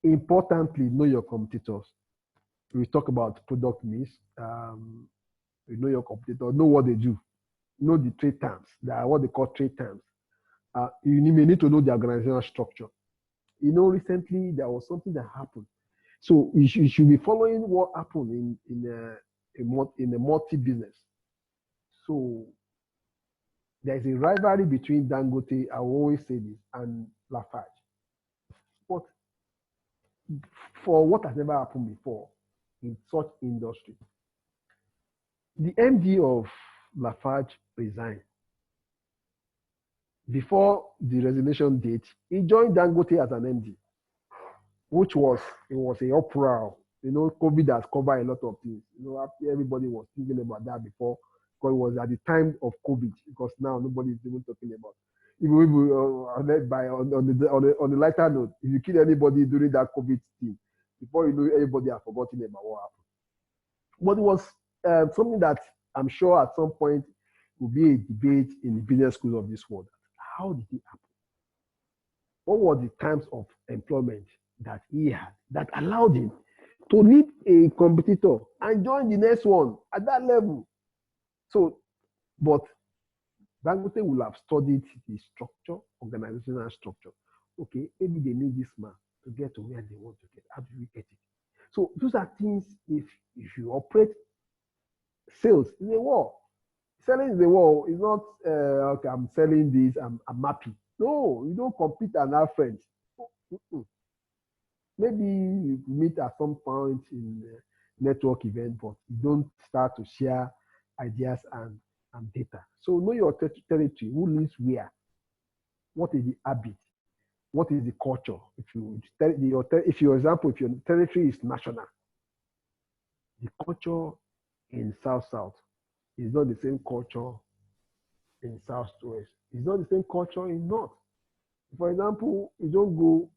Importantly, know your competitors. We talk about product mix. You know your competitor, know what they do, know the trade terms. They are what they call trade terms. You may need to know the organizational structure. You know, recently there was something that happened. So you should be following what happened in a multi-business. So there's a rivalry between Dangote, I will always say this, and Lafarge. But for what has never happened before in such industry, the MD of Lafarge resigned. Before the resignation date, he joined Dangote as an MD, which was a uproar. You know, COVID has covered a lot of things. You know, everybody was thinking about that before, because it was at the time of COVID. Because now nobody is even talking about. Even on the lighter note, if you kill anybody during that COVID thing, before you know, everybody has forgotten about what happened. But it was something that I'm sure at some point will be a debate in the business schools of this world. How did it happen? What were the terms of employment that he had that allowed him to leave a competitor and join the next one at that level? So, but Dangote will have studied the structure, organizational structure. Okay, maybe they need this man to get to where they want to get. How do we get it? So those are things. If you operate sales is a war. Selling is a war. It's not okay. I'm selling this. I'm happy. No, you don't compete and have friends. Maybe you meet at some point in a network event, but you don't start to share ideas and data. So know your territory. Who lives where? What is the habit? What is the culture? If your territory is national, the culture in South is not the same culture in Southwest. It's not the same culture in North. For example, you don't go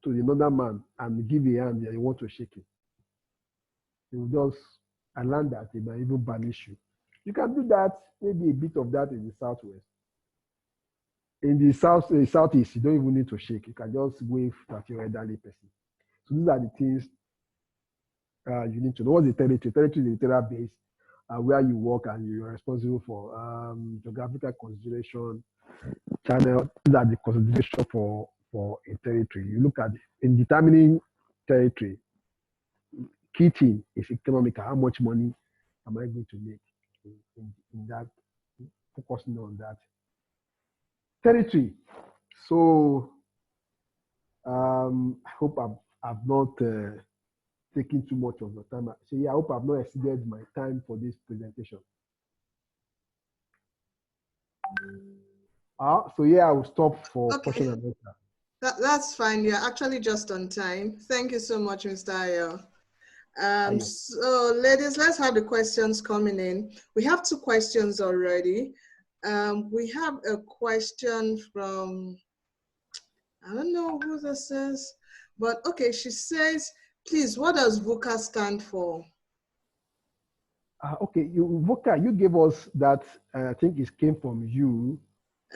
to another man and give a hand and you want to shake it. You will just land that they might even banish you. You can do that, maybe a bit of that in the southwest. In the southeast, you don't even need to shake. You can just wave at your elderly person. So these are the things you need to know. What's the territory? Territory is the territorial base where you work and you're responsible for geographical consideration, channel. These are the consideration for a territory. You look at in determining territory. Key thing is economic. How much money am I going to make in that? Focusing on that territory. So I hope I've not taken too much of your time. So yeah, I hope I've not exceeded my time for this presentation. So yeah, I will stop for question and answer. That's fine. You're actually just on time. Thank you so much, Mr. Ayo. So ladies, let's have the questions coming in. We have 2 questions already. We have a question from, I don't know who this is, but okay, she says, please, what does VUCA stand for? Okay, VUCA, you gave us that, I think it came from you.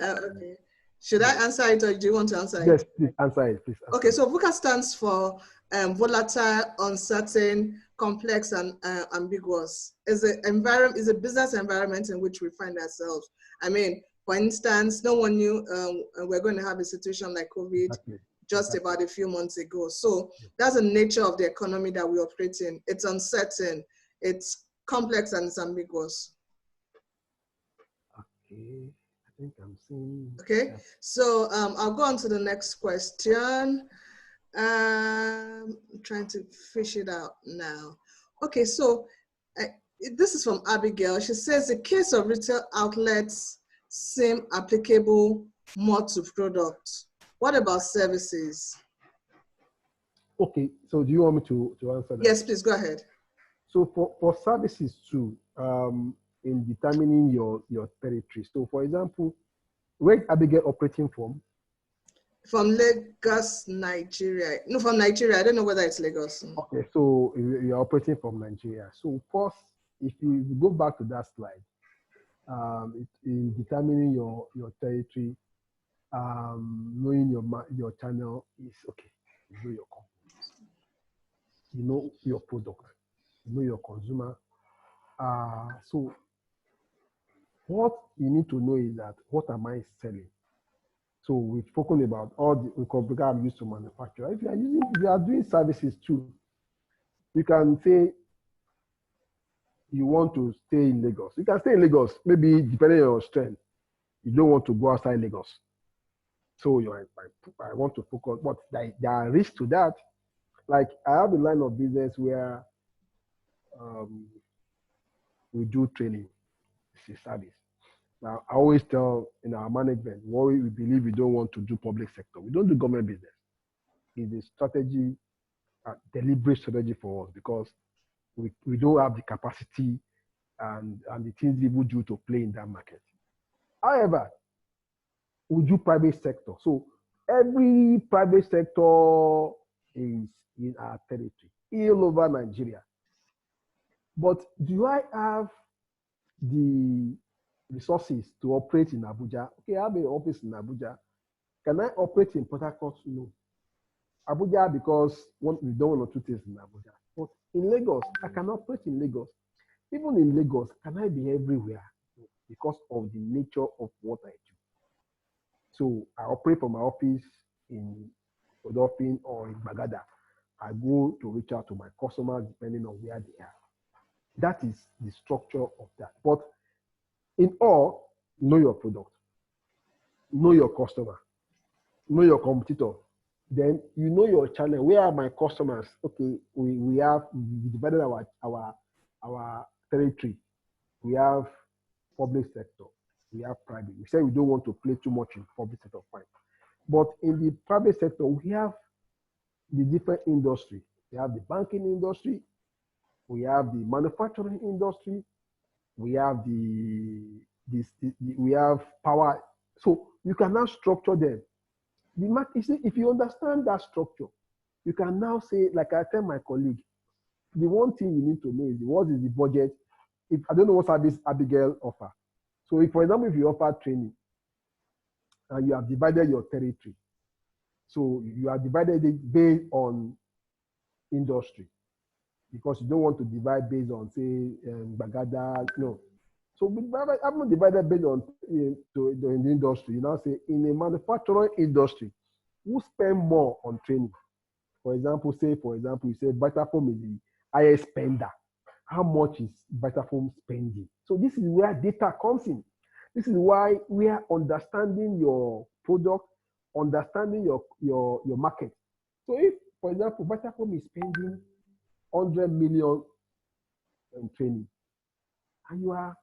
Okay. Should I answer it or do you want to answer it? Yes, please answer it, please. Okay, so VUCA stands for volatile, uncertain, complex, and ambiguous. It's a business environment in which we find ourselves. I mean, for instance, no one knew we're going to have a situation like COVID just about a few months ago. So that's the nature of the economy that we operate in. It's uncertain, it's complex, and it's ambiguous. Okay. I think I'm seeing. Okay, so I'll go on to the next question. I'm trying to fish it out now. Okay, so this is from Abigail. She says the case of retail outlets seem applicable more to products. What about services? Okay, so do you want me to answer that? Yes, please go ahead. So for services too, in determining your territory. So for example, where is Abigail operating from? From Lagos, Nigeria. No, from Nigeria. I don't know whether it's Lagos. Okay, so you're operating from Nigeria. So first, if you go back to that slide, in determining your territory, knowing your channel is okay. You know your company, you know your product, you know your consumer. So what you need to know is that what am I selling? So we've spoken about all the computer I'm used to manufacture. If you are doing services too, you can say you want to stay in Lagos. You can stay in Lagos, maybe depending on your strength. You don't want to go outside Lagos. So I want to focus, but there are risks to that. Like I have a line of business where we do training. It's a service. Now, I always tell in our management, what we believe we don't want to do public sector. We don't do government business. It's a strategy, a deliberate strategy for us because we don't have the capacity and the things people do to play in that market. However, we do private sector. So every private sector is in our territory, all over Nigeria. But do I have the resources to operate in Abuja? Okay, I have an office in Abuja. Can I operate in Port Harcourt? No. Abuja, because we don't want to do things in Abuja. But in Lagos, I can operate in Lagos. Even in Lagos, can I be everywhere? Because of the nature of what I do. So I operate from my office in Odofin or in Bagada. I go to reach out to my customers depending on where they are. That is the structure of that. But in all, know your product, know your customer, know your competitor. Then you know your channel. Where are my customers? Okay, we divided our territory. We have public sector, we have private. We say we don't want to play too much in public sector, fine. But in the private sector, we have the different industry. We have the banking industry, we have the manufacturing industry, we have we have power So you can now structure them. You see, if you understand that structure, you can now say, like I tell my colleague, the one thing you need to know is what is the budget. If I don't know what service Abigail offer. So if, for example, if you offer training and you have divided your territory, so you have divided it based on industry, because you don't want to divide based on, say, Bagada, no. So I'm not divided based on in the industry. You now say, in a manufacturing industry, who spend more on training? For example, you say Vitafoam is the highest spender. How much is Vitafoam spending? So this is where data comes in. This is why we are understanding your product, understanding your market. So if, for example, Vitafoam is spending 100 million in training, and you are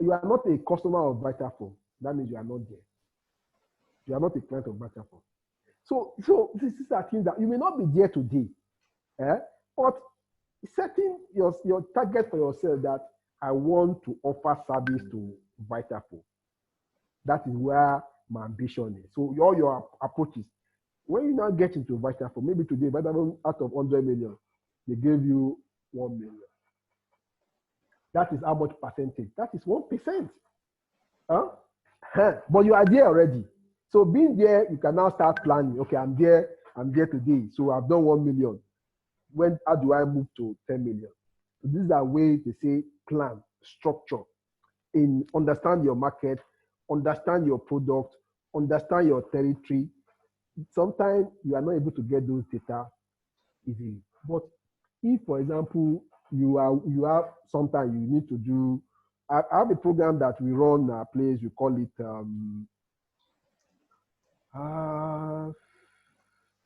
not a customer of Vitafoam, that means you are not there. You are not a client of Vitafoam. So this is a thing that you may not be there today, but setting your target for yourself that I want to offer service to Vitafoam. That is where my ambition is. So all your approaches, when you now get into Vitafoam, maybe today, Vitafoam out of 100 million, they gave you 1 million. That is how much percentage? That is 1%. But you are there already. So being there, you can now start planning. Okay, I'm there today. So I've done 1 million. How do I move to 10 million? So these are ways they say plan, structure, in understand your market, understand your product, understand your territory. Sometimes you are not able to get those data easily. But if, for example, you have sometimes you need to do, I have a program that we run our place, we call it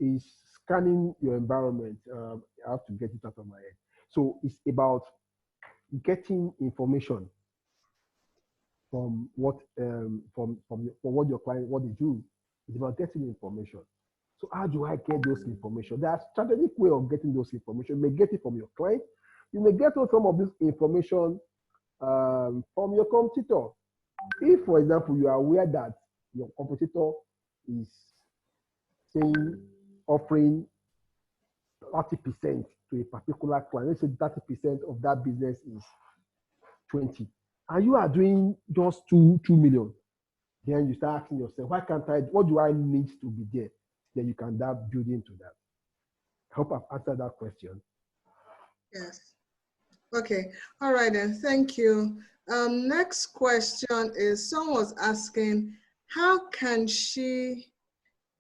is scanning your environment. I have to get it out of my head. So it's about getting information from what from what your client, what they do. It's about getting information. So how do I get those information? There are strategic way of getting those information. You may get it from your client. You may get some of this information from your competitor. If, for example, you are aware that your competitor is saying offering 30% to a particular client, let's say 30% of that business is 20, and you are doing just 2 million, then you start asking yourself, why can't I? What do I need to be there? Then you can start building into that. I hope I've answered that question. Yes. Okay. All right then. Thank you. Next question is, someone was asking, how can she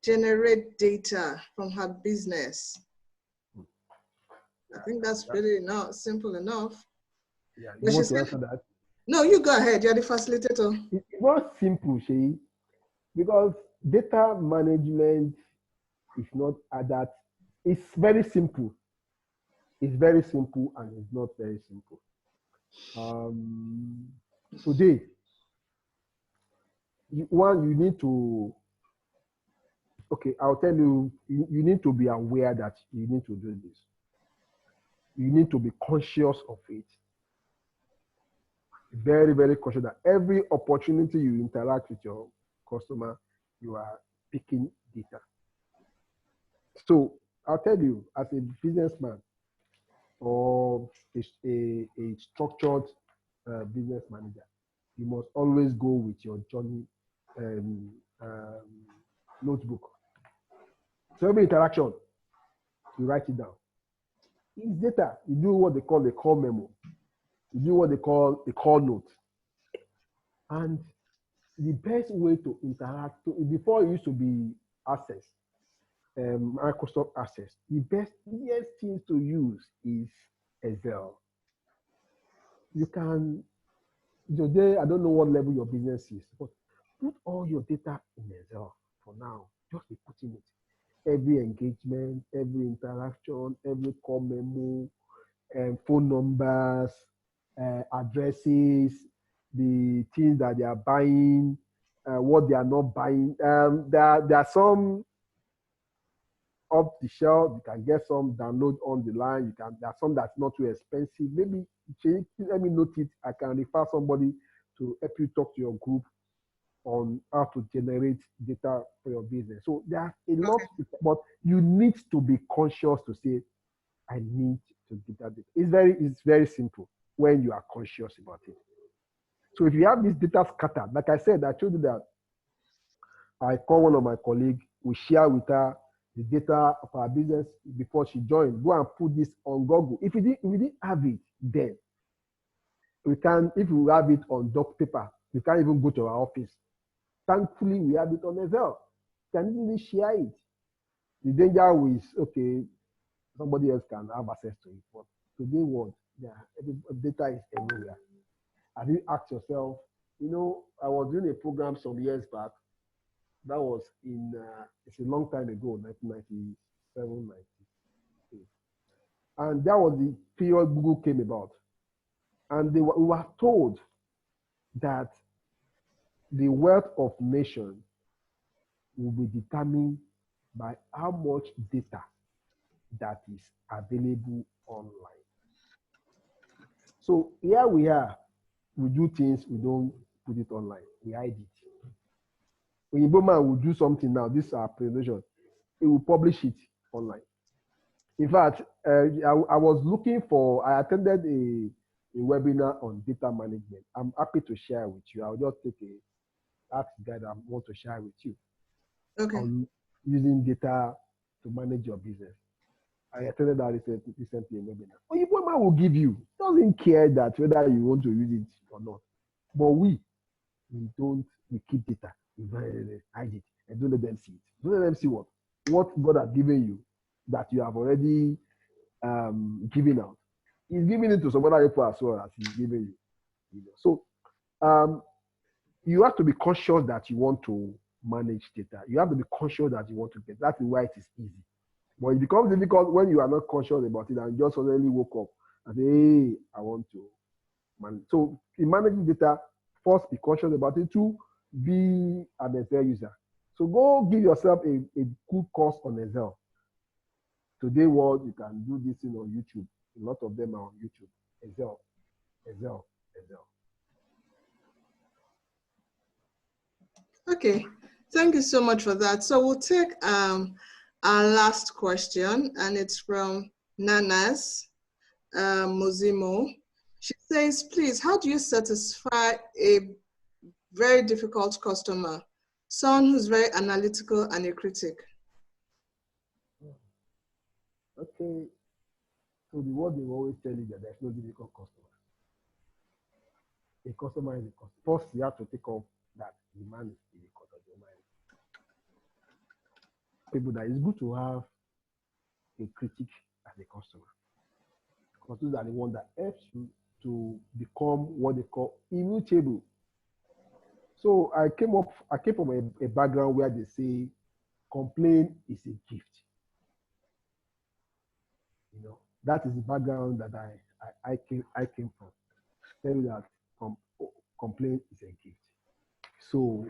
generate data from her business? I think that's pretty simple enough. Yeah, you want to answer that? No, you go ahead. You're the facilitator. It's not simple, Shay, because data management is not that. It's very simple. It's very simple, and it's not very simple. Today, you need to. Okay, I'll tell you. You need to be aware that you need to do this. You need to be conscious of it. Very, very conscious that every opportunity you interact with your customer, you are picking data. So I'll tell you, as a businessman or a structured business manager, you must always go with your journey notebook. So every interaction, you write it down. It's data. You do what they call a call memo. You do what they call a call note. And the best way to interact, before it used to be Access, Microsoft Access, the best thing to use is Excel. You can, today, I don't know what level your business is, but put all your data in Excel for now. Just be putting it. Every engagement, every interaction, every call memo, phone numbers, addresses, the things that they are buying, what they are not buying. There are some off the shelf. You can get some download on the line. There are some that's not too expensive. Maybe let me note it. I can refer somebody to help you talk to your group on how to generate data for your business. So there's a lot, but you need to be conscious to say, I need to get that data. It's very simple when you are conscious about it. So if you have this data scattered, like I said, I told you that I call one of my colleagues, we share with her the data of our business before she joined. Go and put this on Google. If we didn't have it then, we can, if we have it on doc paper, we can't even go to our office. Thankfully, we have it on Excel. We can easily share it. The danger is, okay, somebody else can have access to it. But today, what? Yeah, data is everywhere. Have you asked yourself, you know, I was doing a program some years back. That was in, it's a long time ago, 1997, 98. And that was the period Google came about. And we were told that the wealth of nations will be determined by how much data that is available online. So here we are, we do things, we don't put it online, we hide it. When Iboma will do something now, this is our presentation, it will publish it online. In fact, I was looking for, I attended a webinar on data management. I'm happy to share with you. I'll just take ask that I want to share with you. Okay. On using data to manage your business. I attended that recently a webinar. But Iboma will give you, doesn't care that whether you want to use it or not. But we keep data, we hide it, and don't let them see it. Don't let them see what God has given you that you have already given out. He's giving it to some other people as well as he's giving you. So you have to be conscious that you want to manage data. You have to be conscious that you want to get. That's why it is easy. But it becomes difficult when you are not conscious about it and just suddenly woke up and say, hey, I want to manage. So in managing data, first be conscious about it. Two, be an Excel user. So go give yourself a good course on Excel. Today, you can do this thing on YouTube. A lot of them are on YouTube. Excel. Okay, thank you so much for that. So we'll take our last question, and it's from Nanas Mozimo. She says, please, how do you satisfy a very difficult customer, someone who's very analytical and a critic? Okay, so the word they always tell you that there's no difficult customer. A customer is a customer. First, you have to take off that the man is difficult or the man. People, that it's good to have a critic as a customer. Because those are the one that helps you to become what they call immutable. So I came from a background where they say complaint is a gift. You know, that is the background that I came from. Tell you that complaint is a gift. So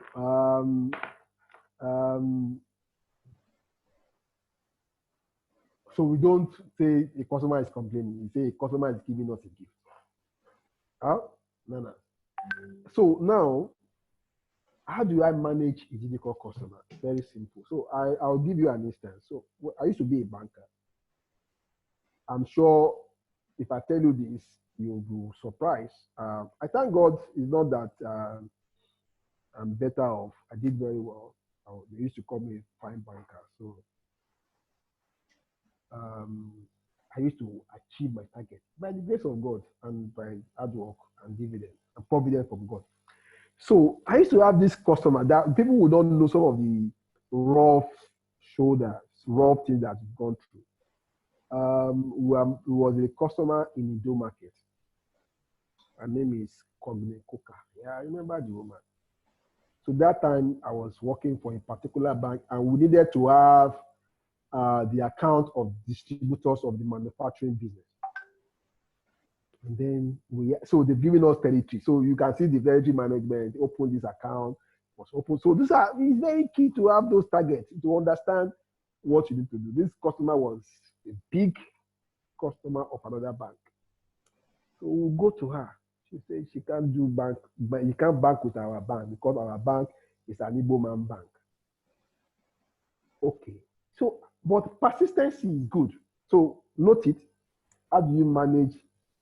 so we don't say a customer is complaining. We say a customer is giving us a gift. No. So now, how do I manage a difficult customer? Very simple. So I'll give you an instance. So I used to be a banker. I'm sure if I tell you this, you'll be surprised. I thank God it's not that I'm better off. I did very well. They used to call me a fine banker. So I used to achieve my target by the grace of God and by hard work and dividend and providence from God. So I used to have this customer that people who don't know some of the rough things that we've gone through. Who was a customer in Ido Market. Her name is Kogne Koka. Yeah, I remember the woman. So that time I was working for a particular bank and we needed to have the account of distributors of the manufacturing business. And then so they've given us territory. So you can see the territory management, open this account, was open. So it's very key to have those targets, to understand what you need to do. This customer was a big customer of another bank. So we'll go to her. She said she can't do bank, but you can't bank with our bank because our bank It's an Igbo man bank. Okay. So, but persistency is good. So note it. How do you manage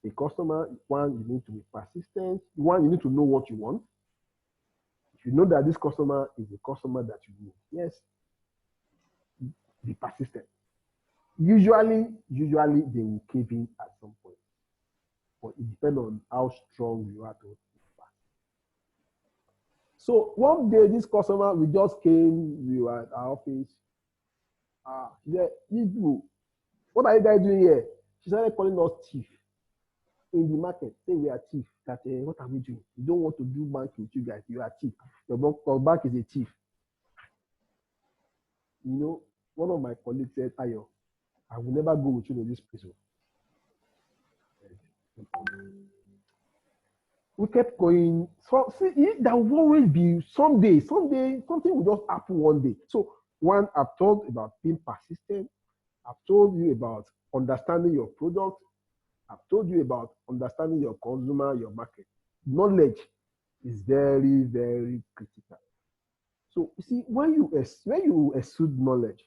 a customer? One, you need to be persistent. One, you need to know what you want. If you know that this customer is a customer that you need, yes, be persistent. Usually they will cave in at some point. But it depends on how strong you are to pass. So one day this customer, we just came, we were at our office. She said, what are you guys doing here? She started calling us thief in the market. Say we are thief. That what are we doing? We don't want to do bank with you guys. You are thief. Your bank is a thief. You know, one of my colleagues said, Ayo, I will never go with you to this place. We kept going. So see, there will always be someday, something will just happen one day. So one, I've told about being persistent. I've told you about understanding your product. I've told you about understanding your consumer, your market. Knowledge is very, very critical. So you see, when you exude knowledge,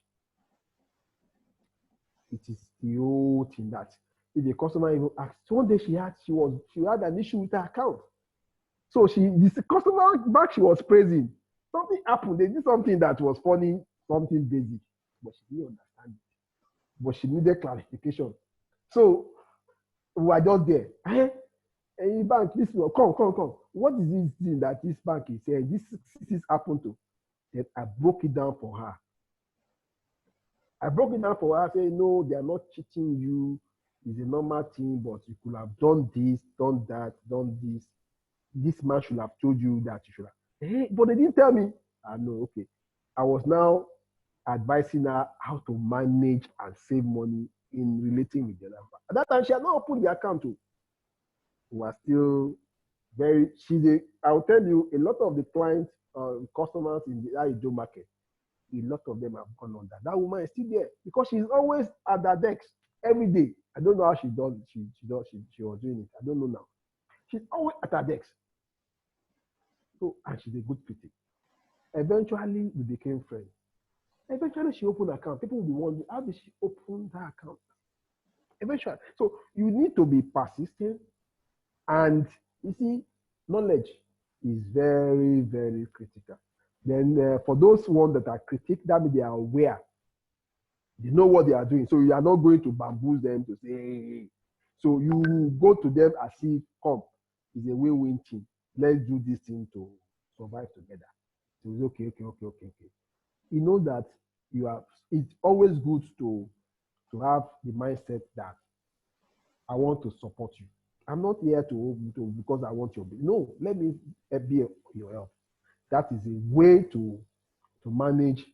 it is the whole thing that if the customer even asks, one day she had an issue with her account. So this customer back she was praising. Something happened. They did something that was funny, something basic, but she didn't understand it. But she needed clarification. So we were just there. Hey, bank, this one, come. What is this thing that this bank is saying? This happened to? Then I broke it down for her. Saying, no, they are not cheating you. It's a normal thing, but you could have done this, done that, done this. This man should have told you that you should have. But they didn't tell me. I know, okay. I was now advising her how to manage and save money in relating with the other bank. At that time, she had not opened the account. We were still I'll tell you, a lot of the clients, customers in the Ido market, a lot of them have gone on that. That woman is still there because she's always at that desk every day. I don't know how she does it. She was doing it. I don't know now. She's always at her desk. So, and she's a good critic. Eventually, we became friends. Eventually, she opened an account. People will be wondering, how did she open that account? Eventually. So, you need to be persistent. And you see, knowledge is very, very critical. Then for those ones that are critic, that means they are aware. They know what they are doing. So you are not going to bamboozle them to say, hey. So you go to them as if, come, it's a win-win thing. Let's do this thing to survive together. So it's okay. You know that it's always good to have the mindset that I want to support you. I'm not here to because I want your business. No, let me be your help. That is a way to manage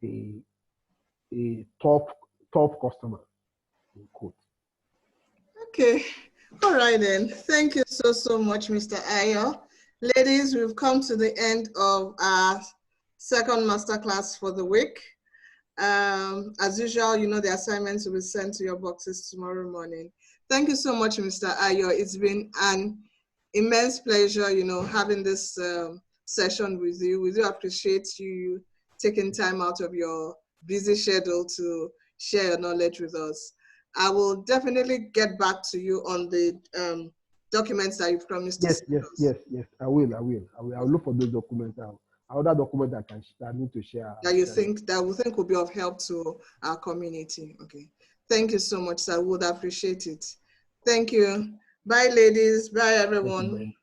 a top customer. In quote. Okay. All right then. Thank you so much, Mr. Ayo. Ladies, we've come to the end of our second masterclass for the week. As usual, you know the assignments will be sent to your boxes tomorrow morning. Thank you so much, Mr. Ayo. It's been an immense pleasure, having this session with you. We do appreciate you taking time out of your busy schedule to share your knowledge with us. I will definitely get back to you on the documents that you promised to send us. Yes. I will. I'll look for those documents. Other documents that I need to share. That we think will be of help to our community. Okay. Thank you so much, sir. Would appreciate it. Thank you. Bye, ladies. Bye, everyone.